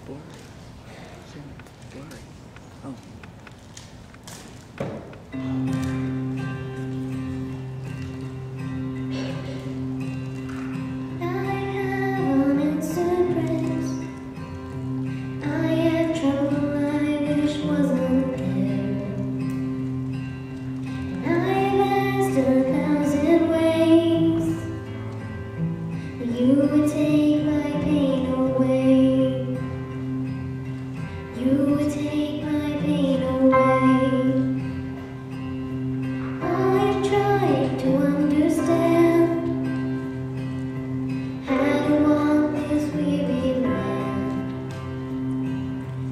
blurry. So blurry. Oh. You would take my pain away. You would take my pain away. I'm trying to understand how to walk this weary land.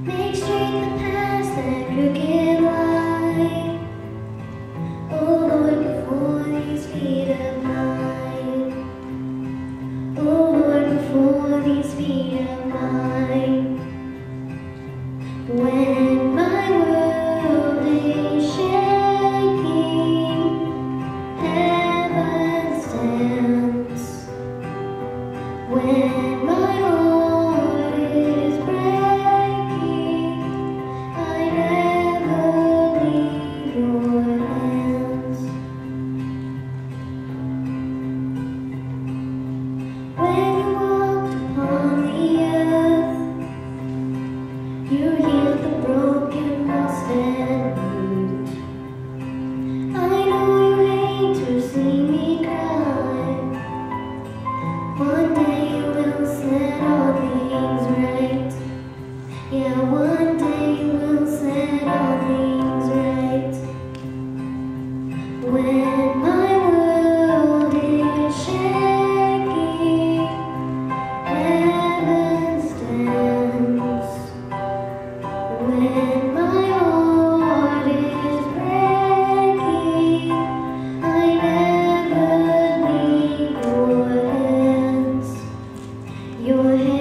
Make straight the paths that crooked lie. Oh Lord, before these feet of mine. Oh Lord, before these feet of mine. When my world is shaking, heaven stands. When my heart is breaking, I never leave your hands. When you walked upon the earth, you healed the broken, lost and bruised. I know you hate to see me cry. One day you will set all things right. Yeah, one day you will set all things right. When my world is shaking, heaven stands. When my heart is breaking, I never leave your hands. Your hands.